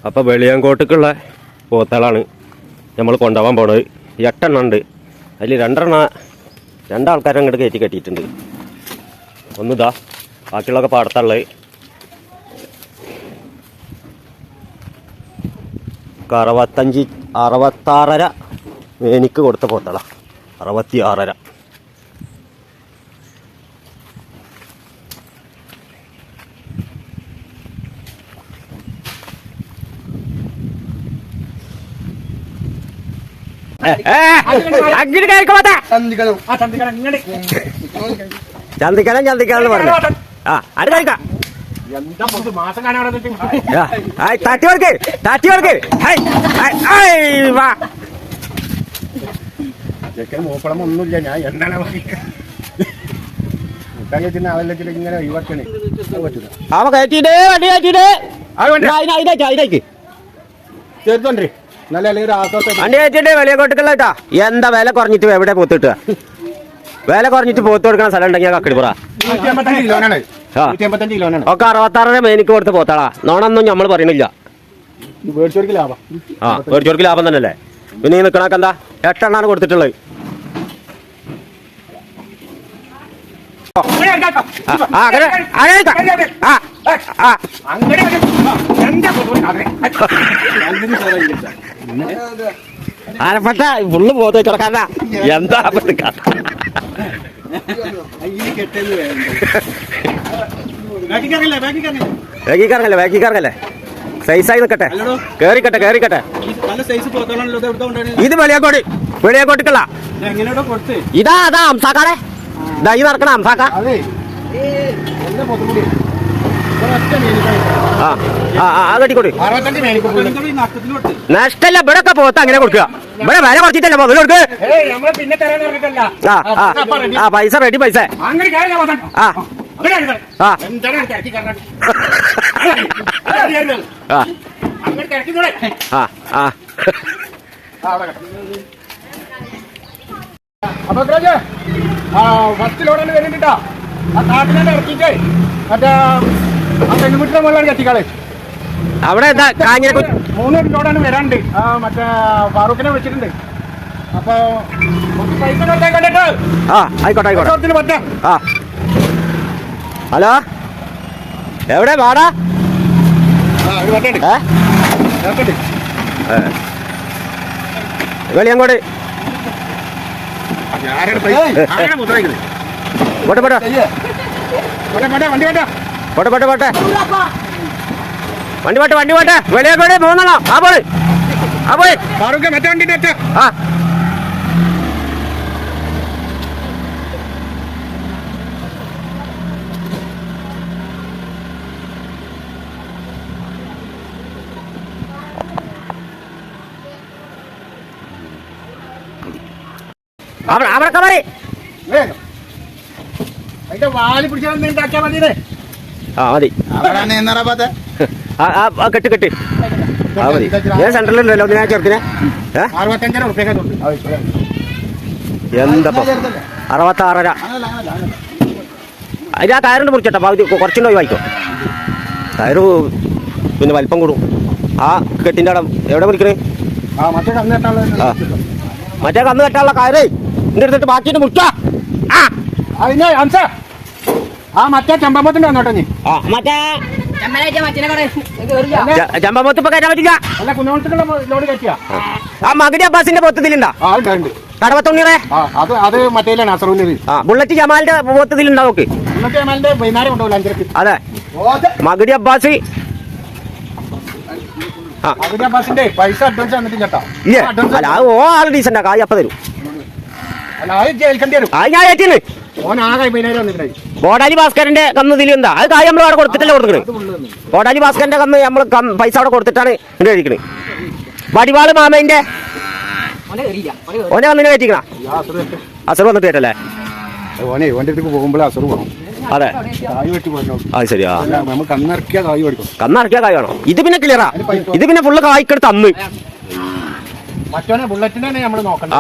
അപ്പോൾ വെളിയങ്കോട്ടേക്കുള്ള പോത്തകളാണ് നമ്മൾ കൊണ്ടുപോകാൻ പോണത്. 8 എണ്ണം ഉണ്ട്. അതിൽ 2 ആൾക്കാരെ അങ്ങോട്ട് കയറ്റി കെട്ടിയിട്ടുണ്ട്. ഒന്നിതാ, ബാക്കിയുള്ളതൊക്കെ പാടത്തുള്ളത്. 66 എനിക്ക് കൊടുത്ത പോത്തള 66. ചന്തിക്കലെന്ന് പറഞ്ഞു. അത് കഴിക്കാം. തട്ടി കൊടുക്ക്. മൂപ്പളമൊന്നുമില്ല. ഞാൻ എന്താണ് ഇങ്ങനെ ഒഴിവാക്കണേ. അവ കയറ്റിട്ട് വണ്ടി കയറ്റിട്ട് അതിലേക്ക് ചേർത്തോണ്ടേ നല്ല അല്ലെങ്കിൽ വണ്ടി കയറ്റിട്ട് വെളിയങ്കോട്ടേക്കുള്ള കേട്ടാ. എന്താ വില കുറഞ്ഞിട്ട് എവിടെ പോത്തിട്ടുക? വില കുറഞ്ഞിട്ട് പോത്ത് കൊടുക്കുന്ന സ്ഥലം ഉണ്ടെങ്കിൽ കക്കടിപ്പുറ 155 കിലോനാണ്. ഒക്കെ 66 മേനിക്ക് കൊടുത്ത് പോത്താളാ. നോണൊന്നും നമ്മൾ പറയണില്ല. മേടിച്ചോർക്ക് ലാഭം. മേടിച്ചോർക്ക് ലാഭം തന്നെയല്ലേ. പിന്നെ ഈ നിൽക്കണൊക്കെ എന്താ 8 എണ്ണാണ് കൊടുത്തിട്ടുള്ളത്. ആരപ്പെട്ട ഫുള്ള് പോത്ത് കിടക്കാത്ത എന്താ ബാക്കിക്കാരല്ലേ സൈസായി നിൽക്കട്ടെ. കേറിക്കട്ടെ. ഇത് വെളിയങ്കോട്ടേക്കുള്ള ഇതാ അംസാക്കാടെ ഈ നടക്കണ അംസാക്ക. കട്ടിക്കൊടു നഷ്ടല്ല. ഇവിടെ ഒക്കെ പോത്ത് അങ്ങനെ കൊടുക്കുക. ഇവിടെ വില കുറച്ചിട്ടല്ല മുതൽ കൊടുക്ക്. പൈസ റെഡി പൈസ. അപ്പൊ ഫസ്റ്റ് ലോഡാണ് വരുന്നുണ്ടാ. ആ കാട്ടിനെ ഇറക്കിട്ട് മറ്റേ പെൺകുട്ടിയുടെ മുകളിലാണ് കെട്ടിക്കാളെ. അവിടെ 3 ലോഡാണ് വരാണ്ട്. മറ്റേ ഫാറൂഖിനെ വെച്ചിട്ടുണ്ട്. അപ്പൊ പൈസ കണ്ടിട്ട് ആയിക്കോട്ടെ പറ്റാം. ഹലോ, എവിടെ വാടാ? വെളിയങ്കോട് വണ്ടി പോട്ടെ. വെളിയങ്കോട് 3 എണ്ണം. പോയി മറ്റേ വണ്ടി അവിടെ മതി. അതിന്റെ വാല് പിടിച്ചാൽ മതി. കെട്ട് മതി. ഞാൻ സെൻട്രലിലല്ലോ ഞാൻ ചേർത്തിനെ. 65 റുപ്യ എന്താ 66. അതിന് ആ കയറുണ്ട് മുറിച്ചേട്ടാ. കുറച്ചുണ്ടോ വായിക്കോ. കയറ് പിന്നെ വലിപ്പം കൂടും. ആ കെട്ടിൻ്റെ അവിടെ എവിടെ മുറിക്കണേ? മറ്റേ കന്ന് കെട്ടാനുള്ള കയറേ എന്റെ അടുത്തിട്ട് ബാക്കിയിട്ട് മുറിച്ചാ. മറ്റേ ചെമ്പമ്പത്തിന്റെ വന്നോട്ടെ. നീ മറ്റേ ചെമ്പമ്പത്ത് ഇപ്പൊ കയറ്റാൻ പറ്റില്ല. ലോഡ് കയറ്റിയാ മകടി അബ്ബാസിന്റെ പൊത്തത്തിലുണ്ടാ? കടവത്തുണ്ണീറേ അത് മറ്റേലാണ് അസറൂര്. ബുള്ളറ്റ് ജമാലിന്റെ പൊത്തത്തിലുണ്ടാ? നോക്ക്. വൈകുന്നേരം കൊണ്ടുപോകില്ല 5:30. അതെ, മകടി അബ്ബാസ് അബ്ബാസിന്റെ പൈസ അഡ്വാൻസ് തന്നിട്ടില്ല. അല്ല ഓ ആള് ഡീസന്റാ. കായ് അപ്പ തരും. ഞാൻ ഏറ്റിന് ബോഡാലി ഭാസ്കരന്റെ കന്ന് ഇതിലെന്താ? അത് കായ് നമ്മൾ അവിടെ കൊടുത്തിട്ടല്ലേ കൊടുക്കണേ. ബോഡാലി ഭാസ്കരന്റെ കന്ന് നമ്മൾ പൈസ അവിടെ കൊടുത്തിട്ടാണ് ഇവിടെ കഴിക്കണേ. വടിവാള് മാമേന്റെ ഓനെ കന്നിനെ കയറ്റിക്കണ. അസർ വന്നിട്ട് കേട്ടല്ലേ? പോകുമ്പോൾ അസർ പോകണം. അതെ, അത് ശരിയാ. കന്നിറക്കിയ കായ് വേണം. ഇത് പിന്നെ ക്ലിയറാ. ഇത് പിന്നെ ഫുള്ള് കായ്ക്കെടുത്ത് തന്ന്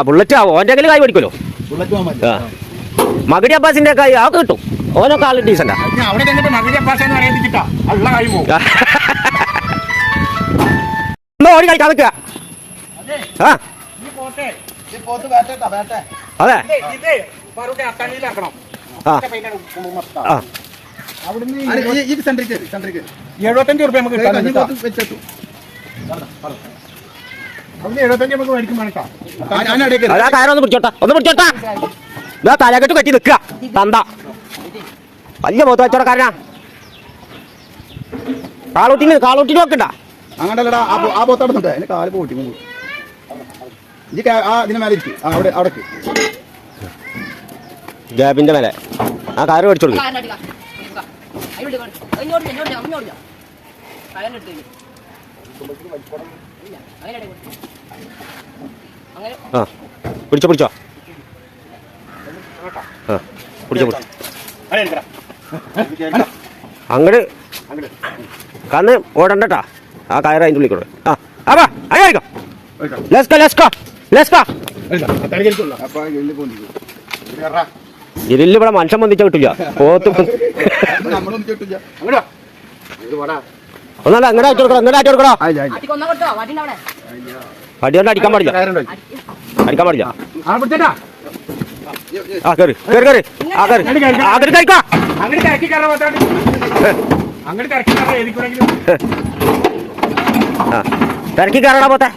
ബുള്ളറ്റ് ആവോ? ഓന്റെ കയ്യിൽ കായ് പഠിക്കുമല്ലോ. മകടി അബ്ബാസിന്റെ കായ് ആ കിട്ടും. ഓനൊക്കെ ആള് ഡീസന്റാ. ഓടി കളിക്കാൻ നിൽക്കുക. ആ അതെ ആ ആ 75 റുപ്യ നമുക്ക് കിട്ടാൻ 75 നമുക്ക് മേടിക്കും വേണിക്കാം. അതാ കാര്യം ഒന്ന് പിടിച്ചോട്ടാ ഇതാ തലകെട്ട് കെട്ടി നിൽക്കുക തന്ത വലിയ പോത്ത് കച്ചവടക്കാരനാ. കാളൂട്ടി നോക്കണ്ട അങ്ങനല്ലടാ ആ പോത്തടന്നുണ്ട് അതിന് കാല് പോട്ടി ഇതിന് മേലെ ഇരിക്കും അവിടെ അവിടേക്ക് ഗ്യാബിന്റെ മേലെ ആ കാറ് മേടിച്ചു കൊടുക്കും. ആ പിടിച്ചോ ആ പിടിച്ചോ അങ്ങട് കന്ന് ഓടണ്ടട്ടാ. ആ കയറ് അതിൻ്റെ ഉള്ളിൽ കൂടെ ആ അപ്പാ അയ്യോ ഇതിൽ ഇവിടെ മനുഷ്യൻ വന്നിച്ച കിട്ടില്ല. പോത്ത് ഒന്നല്ല അങ്ങനെ അയച്ചു കൊടുക്കണോ അടിയോണ്ട് അടിക്കാൻ പാടില്ല ആ കയറി ആ കയറി അങ്ങോട്ട് കഴിക്കോ ആ തിരക്കി കയറണ പോത്തെ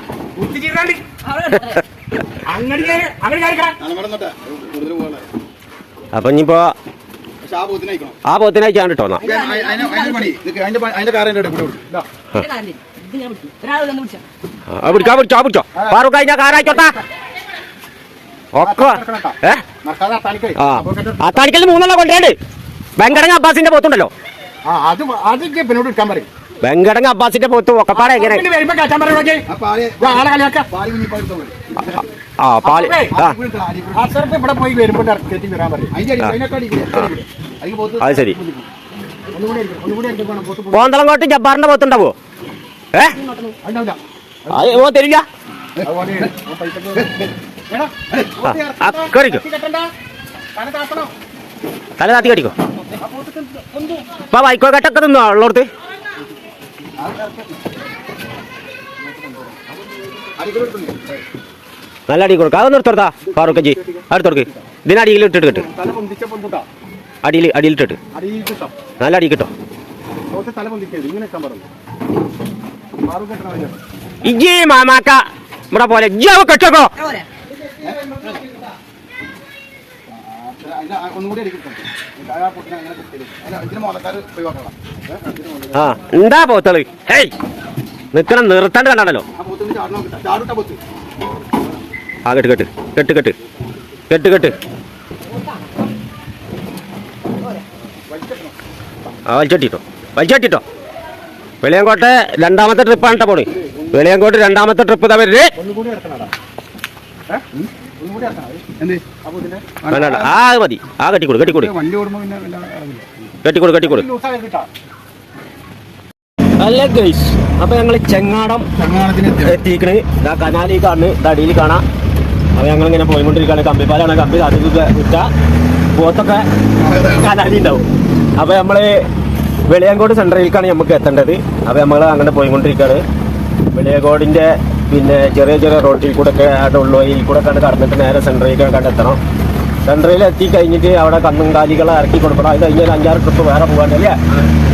അപ്പൊ ഇനിയിപ്പോ ആ പോത്തിനെ അയക്കാൻ കിട്ടോ പിടിച്ചോ ഫാറൂഖ് അതിന്റെ കാറായിക്കോട്ടാ ഒക്കെ ആ തണിക്കൽ 3 കൊണ്ടേണ്ട്. വെങ്കടങ്ങ അബ്ബാസിന്റെ പോത്തുണ്ടല്ലോ വെങ്കടങ്ങ അബ്ബാസിന്റെ പോത്ത് ഒക്കെപ്പാടെ എങ്ങനെ ആ പാല് ഇവിടെ പോയി വരുമ്പോ അത് ശരി. കോന്തളങ്കോട്ട് ജബ്ബാറിന്റെ പോത്തുണ്ടാവോ? ഓ തരില്ല കടിക്കോ തല താത്തി കടിക്കോ അപ്പൊ വൈക്കോ കെട്ടൊക്കെ തിന്നോ ഉള്ളോടത്ത് നല്ല അടി കൊടുക്കുക. അതൊന്നും എടുത്തോർത്താ ഫാറൂഖ് അടുത്തോർക്ക് ഇതിനടിയിൽ ഇട്ടിട്ട് കിട്ടും അടിയിലിട്ടിട്ട് നല്ല അടി കിട്ടോ. ഇജ്ജി മാമാക്ക ഇവിടെ പോലെ ഇജ്ജാവ കെട്ടോക്കോ ആ എന്താ പോത്തള് ഹേയ് നിക്കണം നിർത്താണ്ട് കണ്ടാണല്ലോ. ആ കെട്ട് ആ വലിച്ചട്ടിട്ടോ വെളിയങ്കോട്ടെ 2ാമത്തെ ട്രിപ്പാണ് കേട്ടോ പോണ്. വെളിയങ്കോട്ട് 2ാമത്തെ ട്രിപ്പ് ഇതാ വരുന്നത്. ആ മതി ആ കെട്ടിക്കൊടു അല്ല ഗൈസ്. അപ്പൊ ഞങ്ങള് ചെങ്ങാടത്തിന് എത്തിക്കണ്. ഇതാ കനാലി കാണുന്നു, ഇത് അടിയിൽ കാണാം. അപ്പൊ ഞങ്ങളിങ്ങനെ പോയിക്കൊണ്ടിരിക്കുകയാണ്. കമ്പിപ്പാലാണ് കമ്പി വിറ്റ പോത്തൊക്കെ കനാലി ഉണ്ടാവും. അപ്പൊ നമ്മള് വെളിയങ്കോട് സെൻട്രലിലേക്കാണ് നമുക്ക് എത്തേണ്ടത്. അപ്പൊ നമ്മൾ അങ്ങനെ പോയിക്കൊണ്ടിരിക്കുകയാണ്. വെളിയങ്കോടിന്റെ പിന്നെ ചെറിയ റോഡിൽ കൂടെ ഒക്കെ അവിടെ ഉള്ളവയിൽ കൂടെ കണ്ട് കടന്നിട്ട് നേരെ സെൻട്രലിലേക്ക് കണ്ട് എത്തണം. സെൻട്രലിൽ എത്തി കഴിഞ്ഞിട്ട് അവിടെ കന്നും കാലികളെ ഇറക്കി കൊടുക്കണം. അത് കഴിഞ്ഞാൽ 5-6 ട്രിപ്പ് വേറെ പോകാണ്ട് അല്ലേ,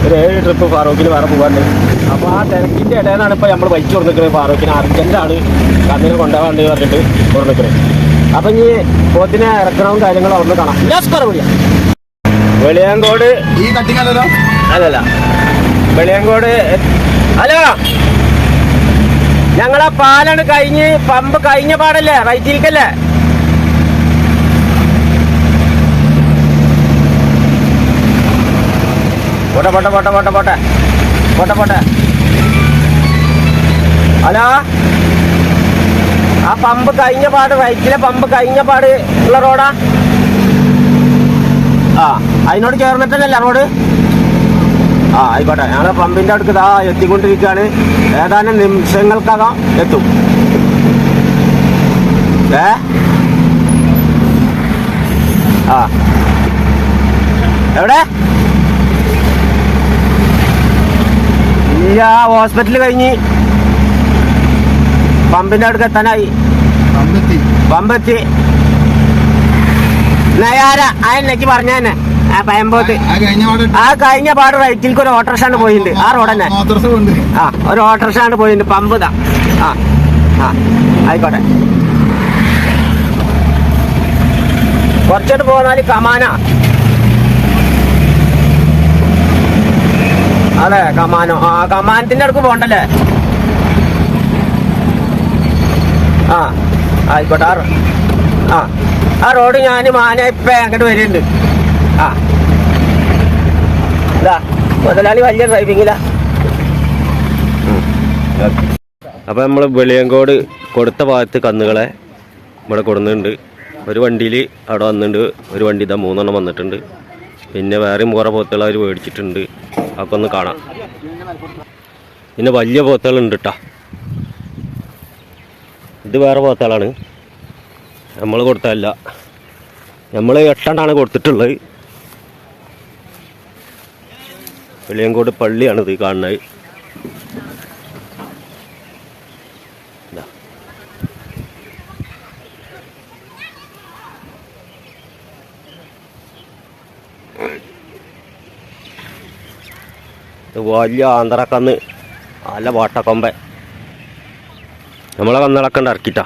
ഒരു 7 ട്രിപ്പ് ഫാറൂഖിന് വേറെ പോകാണ്ട്. അപ്പോൾ ആ തിരക്കിൻ്റെ ഇടയിലാണ് ഇപ്പോൾ നമ്മൾ വലിച്ചു കൊടുക്കുന്നത്. ഫാറൂഖിന് അർജൻറ്റാണ് കണ്ണിന് കൊണ്ടുപോകാണ്ട് പറഞ്ഞിട്ട് കൊടുക്കുന്നത്. അപ്പം ഇനി പോത്തിനെ ഇറക്കണവും കാര്യങ്ങളും അവിടെ കാണാം. വെളിയങ്കോട് ഈ കട്ടിങ്ങല്ലോ അല്ലല്ല വെളിയങ്കോട് ഹലോ ഞങ്ങളെ പാലാണ് കഴിഞ്ഞ് പമ്പ് കഴിഞ്ഞ പാടല്ലേ റൈറ്റിലേക്കല്ലേ. പോട്ടെ ഹലോ ആ പമ്പ് കഴിഞ്ഞ പാട് റൈറ്റിലെ പമ്പ് കഴിഞ്ഞ പാട് ഉള്ള റോഡാ. ആ അതിനോട് ചേർന്നിട്ടല്ലേ റോഡ്. ആ ആയിക്കോട്ടെ. ഞങ്ങളെ പമ്പിന്റെ അടുത്ത് ഇതാ എത്തിക്കൊണ്ടിരിക്കുകയാണ്. ഏതാനും നിമിഷങ്ങൾക്കകം എത്തും. ആ എവിടെ ഇല്ല ഹോസ്പിറ്റല് കഴിഞ്ഞ് പമ്പിന്റെ അടുക്ക് എത്താനായി. പമ്പെത്തി നയാര അയലേക്ക് പറഞ്ഞ തന്നെ ആ പയമ്പോത്ത് ആ കഴിഞ്ഞ പാട് റൈറ്റിലേക്ക് ഒരു ഓട്ടോറിക്ഷാണ് പോയിട്ടുണ്ട്. ആ റോഡ് തന്നെ ആ ഒരു ഓട്ടോറിക്ഷാണ് പോയിട്ടുണ്ട്. പമ്പ് ഇതാ. ആ ആ ആയിക്കോട്ടെ. കുറച്ചോട്ട് പോന്നാല് കമാനാ. അതെ കമാനോ. ആ കമാനത്തിന്റെ അടുക്ക് പോണ്ടല്ലേ. ആ ആയിക്കോട്ടെ. ആ റോഡ് ഞാൻ മാന ഇപ്പൊ അങ്ങോട്ട് വരുന്നുണ്ട്. ആ ഇതാ മുതലാളി വലിയ ഡ്രൈവിങ്ങിലാ. അപ്പൊ നമ്മള് വെളിയങ്കോട് കൊടുത്ത ഭാഗത്ത് കന്നുകളെ ഇവിടെ കൊടുക്കുന്നുണ്ട്. ഒരു വണ്ടിയിൽ അവിടെ വന്നിട്ടുണ്ട്. ഒരു വണ്ടി ഇതാ 3 എണ്ണം വന്നിട്ടുണ്ട്. പിന്നെ വേറെയും കുറേ പോത്തുകൾ അവർ മേടിച്ചിട്ടുണ്ട്. അതൊക്കെ ഒന്ന് കാണാം. പിന്നെ വലിയ പോത്തുകളുണ്ട് കേട്ടോ. ഇത് വേറെ പോത്തുകളാണ്, നമ്മൾ കൊടുത്തതല്ല. നമ്മൾ 8 എണ്ണമാണ് കൊടുത്തിട്ടുള്ളത്. വെളിയങ്കോട് പള്ളിയാണിത് കാണുന്നത്. വലിയ ആന്ധ്രക്കന്ന് നല്ല വാട്ടക്കൊമ്പ. നമ്മളെ കന്നുകളൊക്കെ ഉണ്ട് ഇറക്കിട്ടാ.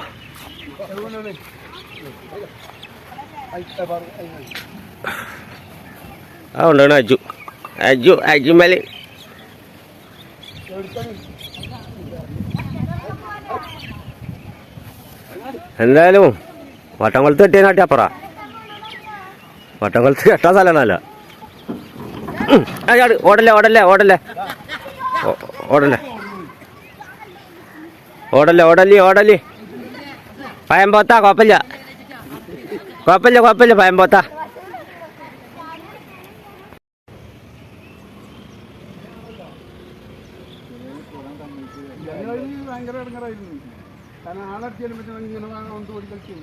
ആ കൊണ്ടാണ് അജുമല്. എന്തായാലും വട്ടംകൊളത്ത് കെട്ടിയ നാട്ടിയപ്പറ. വട്ടംകൊളത്ത് കെട്ടാൻ സ്ഥലമാണല്ല. ഓടല്ലേ ഓടല്ലേ ഓടല്ലേ ഓടല്ലേ ഓടല്ലേ ഓടല്ലേ ഓടല്ലേ. പയമ്പോത്താ കുഴപ്പമില്ല കുഴപ്പമില്ല കുഴപ്പമില്ല. പയമ്പോത്താ ഭയങ്കര ഇടങ്ങറായിരുന്നു. കാരണം ആളടിച്ചാലും പറ്റുന്ന ഇങ്ങനെ ഒന്ന് ഓടി കളിച്ചു.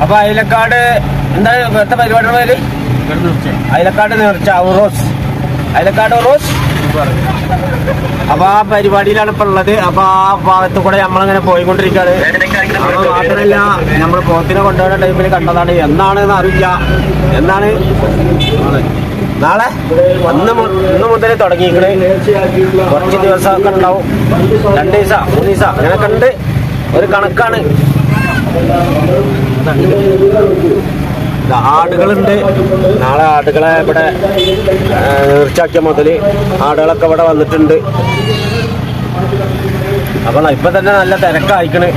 അപ്പൊ അയലക്കാട് എന്താ ഇവിടുത്തെ പരിപാടിയുടെ പേര്? അയലക്കാട് നേർച്ച ഉറോസ്. അയലക്കാട് ഉറോസ്. അപ്പൊ ആ പരിപാടിയിലാണ് ഇപ്പൊ ഉള്ളത്. അപ്പൊ ആ ഭാഗത്ത് കൂടെ നമ്മളിങ്ങനെ പോയിക്കൊണ്ടിരിക്കുകയാണ്. അപ്പൊ മാത്രമല്ല നമ്മൾ പോത്തിനെ കൊണ്ടുപോകുന്ന ടൈമിൽ കണ്ടതാണ്. എന്നാണെന്ന് അറിയില്ല. എന്നാണ് നാളെ ഇന്ന് മുതൽ തുടങ്ങിയിരിക്കണേ. കുറച്ച് ദിവസമൊക്കെ ഉണ്ടാവും. 2 ദിവസം 3 ദിവസം അങ്ങനെയൊക്കെ ഉണ്ട്. ഒരു കണക്കാണ്. ആടുകളുണ്ട്. നാളെ ആടുകളെ ഇവിടെ നേർച്ചയാക്കിയ മുതൽ ആടുകളൊക്കെ ഇവിടെ വന്നിട്ടുണ്ട്. അപ്പൊ ഇപ്പൊ തന്നെ നല്ല തിരക്കായിക്കണ്.